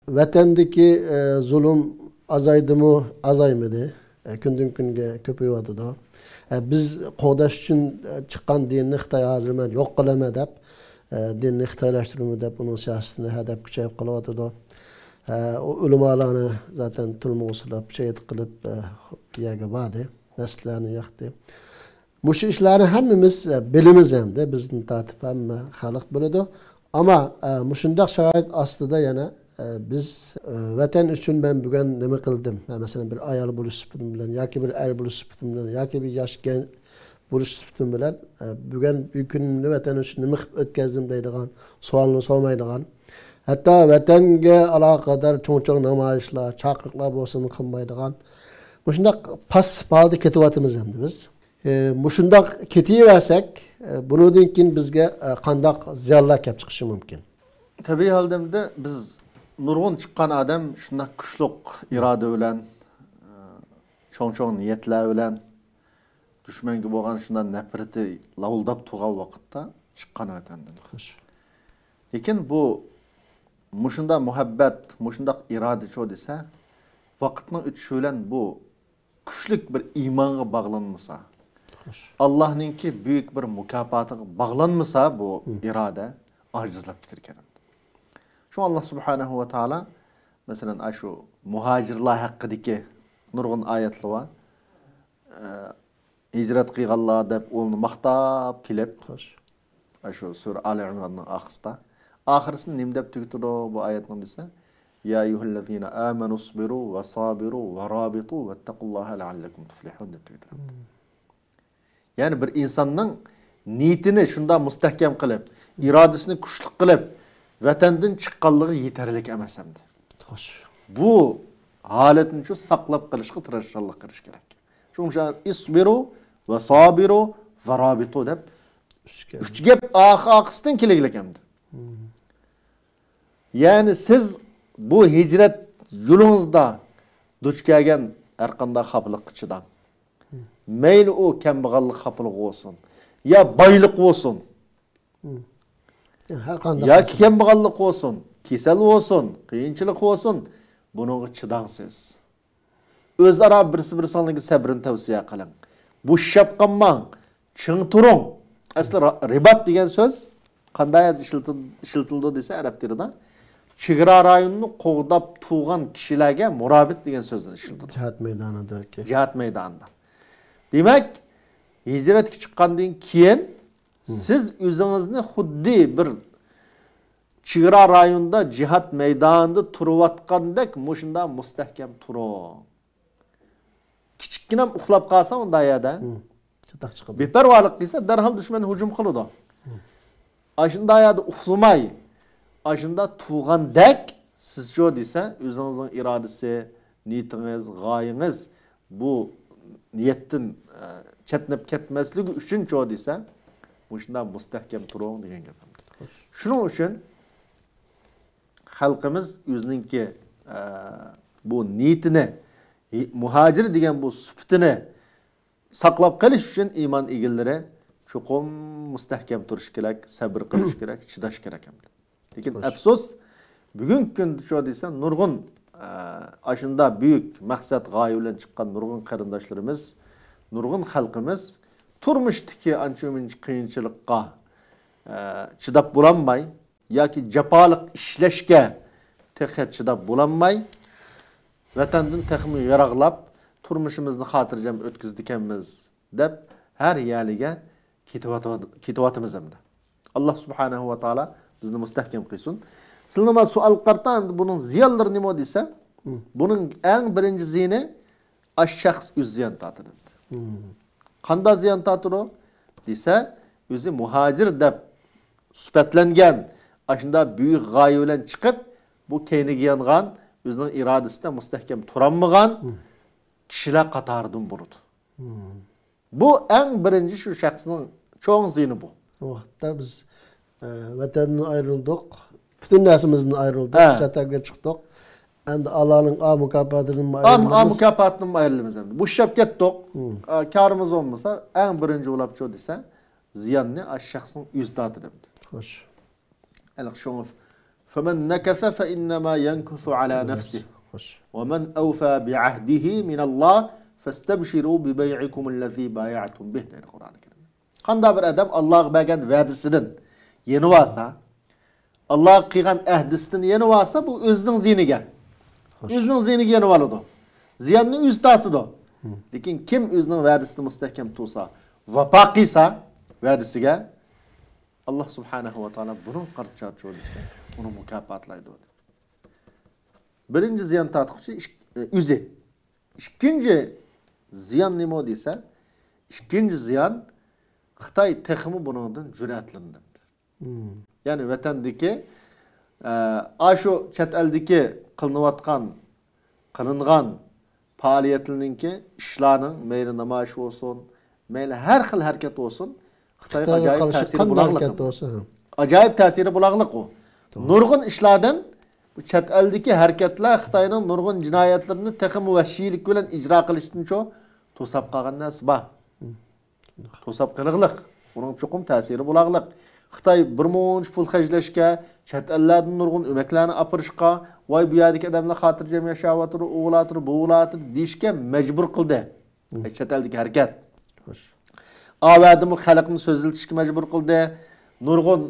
Vatandagi zulm azaydimi, azaymadi. Kundan kunga ko'payadi da. Biz qo'dash uchun chiqqan dinni Xitoy hozir men yo'q qilaman deb, dinni xitoylashtirma deb uning siyosatini hadab kuchayib qolyapti da. Ulamolarni zaten tulmo'silab, shahid qilib yaga badi, nasllarni yoqdi. Mush ishlarni hammamiz bilamiz hamda, bizning tartib hamma xalq biladi. Ama mushundaq sharoit ostida yana biz vatan uchun men bugun nima qildim? Masalan bir ayol bo'lish sifatim bilan yoki bir er bo'lish sifatim bilan yoki bir yosh bo'lish sifatim bilan bugun kunimni vatan uchun nima qilib o'tkazdim deydigan savolni sormaydigan. Hatta vatanga aloqador cho'ng-cho'ng namoyishlar, chaqiriqlar bo'lsin qilmaydigan. Mushundaq past holda ketyapmiz endi biz. Mushundaq ketaversak, bundan keyin bizga qandoq ziyonlar kelib chiqishi mumkin? Tabii haldemde biz nurg'un chiqqan odam shunday kuchli iroda bilan, cho'ng-cho'ng niyatlar bilan dushmanga bo'lgan shunday nafrati lavuldab turgan vaqtda chiqqan vatandan. Lekin bu mushunda muhabbat, mushunda iroda cho desa, vaqtning o'tishi bilan bu kuchlik bir iymonga bog'lanmasa, Allah'ninki büyük bir mukafatı bağlanmasa bu irade acizlap giderken. Şu Allah Subhanahu ve Teala mesela şu muhacirlar hakkındaki nurgun ayetli var. Hicret kıygallah deb onu maqtab kilep. Şu Sure Ali İmran'ın ahırında. Ahırısını nimdep tüktürü bu ayetin dese. Ya eyyühellezine amenu sabiru ve sabiru ve rabitu ve ettekullaha leallekum tuflihun deb tüktürü. Yani bir insanın niyetini şunda müstehkem kılıp, iradesini güçlü kılıp, vatandan çıqqanlığı yeterlik emas endi. Bu haletini şu saklap kılışkı, tirişçilik kılış gerek. Çünkü isbiru ve sabiru ve rabitu deb üç gep ağısından kelegilek endi. Yani siz bu hicret yolunuzda duç kelgen erkanda kapılık çıdan. Meyli o kembağallık kapılık olsun. Ya baylık olsun. Ya kembağallık olsun. Kesel olsun. Kıyınçılık olsun. Bunu çıdansız. Öz ara birisi sabırını tavsiye kılın. Bu şapkanman. Çın turun. Aslında ribat diyen söz. Kanday işiltildi dese Arap dilinde. Çıgıra rayonunu qoğdap tuğan kişilerge murabit diyen sözden işiltildi. Cihat meydanında. Cihat meydanında. Demek hicret çıqqandan keyin siz özünüzni xuddi bir Çıgıra rayonunda cihat meydanında turuyotgandek mushunda mustahkam turup. Kichikkinam uxlab qolsa unda yerda beparvolik qilsa darhol dushman hujum qiladi. Ashunda yerda uxlamay, ashunda tug'andek siz shu desa o'zingizning irodasi, niyatingiz, g'oyangiz bu niyatdan chetnab ketmasligi uchun shu desa mushunda mustahkam turing degan gap. Shuning uchun xalqimiz o'zininki bu niyatini, muhacir degan bu sifatini saqlab qolish uchun iymon egillari cho'qim mustahkam turish kerak, sabr qilish kerak, chidash kerak. Lekin afsus bugungi kunda shu desa nurg'un ashunda büyük maqsad g'oya bilan chiqqan nurg'un qarindoshlarimiz, nurg'un xalqimiz turmushdagi ancha-muncha qiyinchilikqa chidab bo'lolmay yoki jafolik ishlashga texat chidab bo'lolmay vatandan texmi yaraqlab turmushimizni xotirjam o'tkazdikanmiz deb har yaliga ketyapmiz hamda. Alloh subhanahu va taolo bizni mustahkam qilsin. Sizlarga savol qartam, buning ziyonlari nima desa, buning eng birinchi ziyoni ash-shaxs o'z ziyon tortadi. Qanday ziyon tortadi desa, o'zi muhacir deb sifatlangan ashunda büyük g'oya bilan chiqib, bu keyniga yangan, o'zining irodasida mustahkam turolmagan kishilar qatoridan bo'ladi. Bu eng birinchi shu shaxsning cho'ng ziyoni bu. O vaqtda biz vatandan ayrıldık, bütün neslimizden ayrıldık, çataga chiqdik. Endi Allah'ın mukofotidan ayrılmamız. Mukofotidan ayrılmamız. Bu shab ketdik. Karimiz olmasa eng birinchi bo'lib shu desa, ziyonni ash shaxsning o'zi tortadi. Xo'sh. Hali shuni فَمَنْ نَكَثَ فَإِنَّمَا يَنْكُثُ عَلَى نَفْسِهِ Hoş. وَمَنْ أَوْفَى بِعَهْدِهِ مِنَ اللّٰهِ فَاسْتَبْشِرُوا بِبَيْعِكُمُ الَّذ۪ي بَايَعْتُمْ بِهِ dedi Kur'an-ı Kerim. Qanda bir adam Allah'a bergen vədisindən yeni varsa, Allah'a qıyğan əhdisindən yeni varsa, bu özünün ziyniga. Özünün ziyniga yeni valıdı. Ziyanını öz tatıdı. Lekin kim özünün vədisini müstəhkem tutsa, vapa qıysa vədisiga, Allah subhanahu ve ta'ala bunun qarşıçı olursa, onu mükafatlaydı. Birinci ziyan tatlıqçı üze. İkinci ziyan nima deysə, ikinci ziyan Xitay texmi bunundan cüretlerindendir. Yani vatandaki aşo chet eldeki kılıngan faaliyetlininki işlarının meyli namaşı olsun, meyli her xil hareket olsun, Xitay acayip tesiri bulağlık. Acayip tesiri bulağlık o. Nurgun işlardan bu chet eldeki hareketler Xitay'nın nurgun cinayetlerini texmi müvəşşilik bilen icra kılıştın çoğu tosap qalğan nəsi bah. Tosap qırıqlıq. Onun çoxum tesiri bulağlık. Xitay bir munç pul xərcləşkə, chet ellerden nurgun öməklərini apırışqa, vay bu yerdeki adamlar xatırcam yaşavatır, oğulatır, boğulatır, deyişkə mecbur qıldı. Chet eldeki hareket. Avadımı xalqını sözültüşkə mecbur qıldı. Nurgun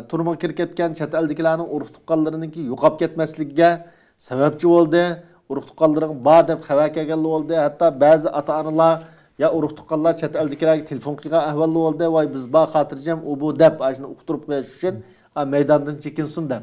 turma kirib ketken chet eldekilərinin uruq tuqqanlarınınki yo'qab ketmasligiga sababchi bo'ldi. Uruq tuqqanlaring bor deb xabar kelganlar bo'ldi. Hatto ba'zi ota-onalar ya uruq tuqqanlar chet eldekilarga telefon qilgan ahvollar bo'ldi. Voy biz bor xotirjam u bu deb ashuni uqtirib qo'yish uchun maydondan chekinsin deb.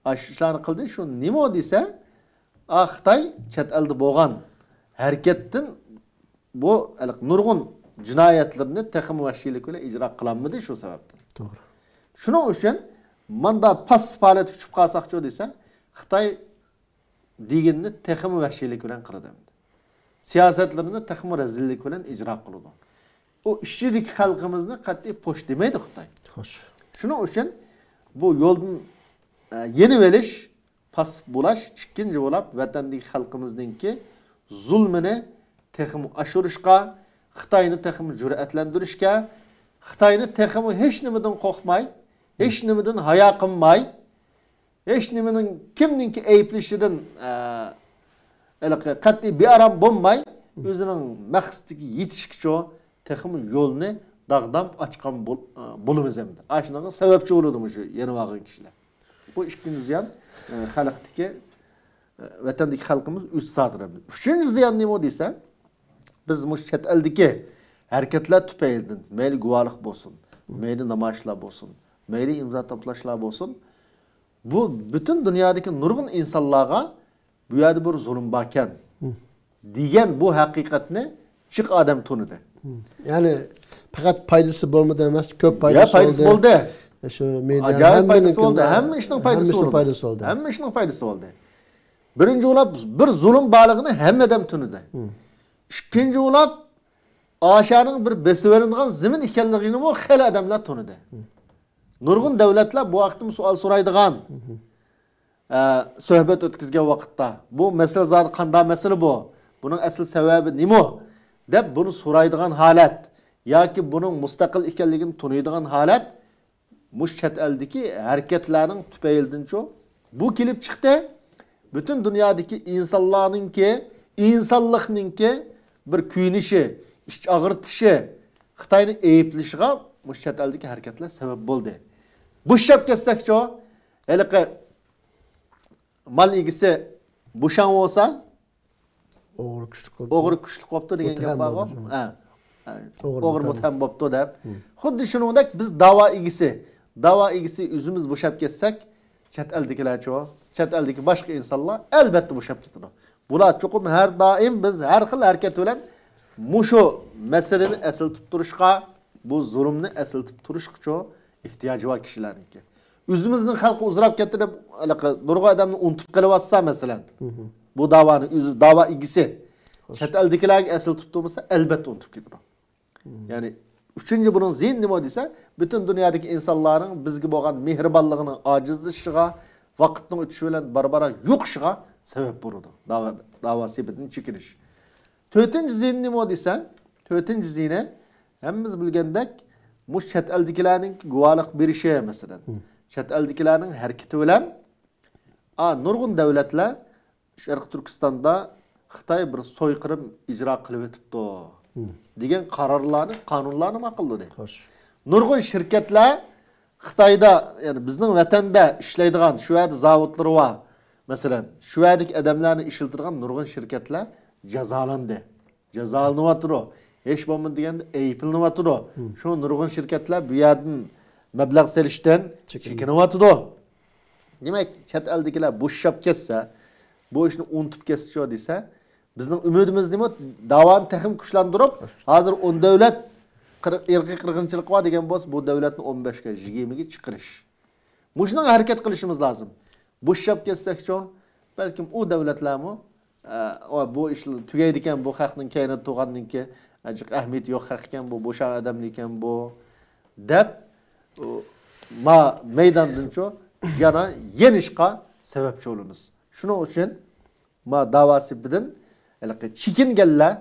Ashlarni qildi. Shu nima desa, Xitoy chet elde bo'lgan harakatdan bu nurg'un cinayetlerini texmi vəşşilik ile icra kılanmadı şu sebepten. Doğru. Şunun için manda pas faaliyet küçüp kalsakçı dese Xitay diginini texmi vəşşilik ile kırdı. Siyasetlerini texmi rezillik ile icra kıldı. O işçilik halkımızını katli poş demeydi Xitay. Hoş. Şunun için bu yolun yeni veliş pas bulaş ikinci olap vatandaki halkımızdaki zulmini texmi aşırışka Xitayni texmi cüretlendirişke, Xitayni texmi hiç nimeden korkmay, hiç nimeden haya qılmay, hiç nimeden kimninki eyplişinden katli bir aram bulmay, özünün məqsədiki yetişikçi o texmi yolunu dağdam açqan bulumuz emdi. Aşınağın sebepçi olurdu şu yeni vağın kişiler. Bu ikinci ziyan xalqdaki, vatandaki halkımız üst sadır emdi. Üçüncü ziyan neymi deyse, biz bu chet eldeki hareketler tüpeyildin. Meyli guvalık bolsun, meyli namaşlar bolsun, meyli imza toplaşlar bolsun. Bu bütün dünyadaki nurgun insanlığa bu yerde bir zulüm baken diyen bu hakikatini çık adam tunudu. Yani fakat paydası olmadı demez, köp paydası oldu. Ya paydası oldu. Şu meydan acayip paydası oldu. Hem işinin paydası oldu. Hem işinin paydası oldu. Birinci olab bir zulüm balığını hem adam tunudu. İkinci olab aşağının bir besiverindiğin zimin ikenliğini o xeli adamlar tunudu. Nurgun devletler bu vaktim sual soraydıgan söhbet ötkizgen vakitta. Bu mesele zaten kanda mesele bu. Bunun asıl sebebi nimo? Dep bunu soraydıgan halet. Ya ki bunun mustakil ikenliğini tunuyduğun halet muş chet eldeki hareketlerinin tüpeyildinço. Bu kilip çıktı. Bütün dünyadaki insanlıkninki bir kuyunişi, iş ağırtışı, Xitayni eyiplişiğe muş chet eldeki hareketler sebep oldu. Bu şap kessek o, hele mal ilgisi boşan olsa, oğru küçük oldu. Oğru küçük oldu degen gap var. Oğru mutam boptu dep. Xuddi şuningdek biz dava ilgisi üzümüz boşap kessek, chet eldekiler çoğu, chet eldeki başka insanlar elbette boşap ketadi. Bular çoğum her daim biz her xil hareket bilen muşu meseleni esıl tutturuşqa, bu zulümni esıl tutturuşqa ihtiyacı var kişilerinki. Üzümüzün halkı uzrap getirip durgu adamını unutup kalıvatsa mesela bu davanın dava ilgisi chet eldekilerge esıl tuttuğumuzsa elbette unutup gidiyor. Yani üçüncü bunun zihin nima dese bütün dünyadaki insanların biz gibi olan mihribanlığının acizleşişiga, vakitning ötüşü bilen barbara yo'qishiga sebep bo'ladi. Dava sebebini çekiliş. Dördüncü zihin nima dese, dördüncü zihine hemmimiz bilgendek muş chet eldekilerning guvalık berişi mesela. chet eldagilarning harakati bilan nurg'un davlatlar Sharq Turkistonda Xitoy bir so'yqirim ijro qilib o'tibdi degan qarorlarni, qonunlarni ma'qulladi. Nurg'un shirkatlar Xitoyda, ya'ni bizning vatanda ishlaydigan shu yerda zavodlar va masalan, shu yerdagi odamlarni ishiltirgan nurg'un shirkatlar jazolandi. Jazolanyapti. Hech bo'lmadi deganda ayblanyapti. Shu nurg'un shirkatlar bu yerdan mablag' selishdan chekinyapti. Demak, chet eldagilar bo'shab ketsa, bu ishni unutib ketsa desa, bizning umidimiz nima? Davoni taxim kuchlantirib, hozir 10 davlat irqiy qirg'inchilik va degan bo'lsa, bu davlatni 15 ga, 20 ga chiqarish. Mushning harakat qilishimiz lozim. Bo'shab ketsak-chi, balkim u davlatlarmi bu ishlar tugaydi ekan, bu xalqning kaynat tug'anninki, ajiq ahmiyat yo'q xalq ekan, bu bo'shan odam ekan bu deb maydondan-chi yana yenishqa sababchi bo'lamiz. Shuning uchun davasi bilan chekinganlar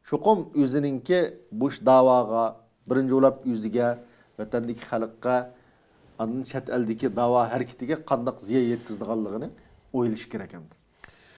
cho'qim o'zininki bu da'voga birinchi bo'lib o'ziga, vatandagi xalqqa, andan chet eldagi da'vo harakatiga qanday ziyo yetkazganligini o'ylash kerak ekan.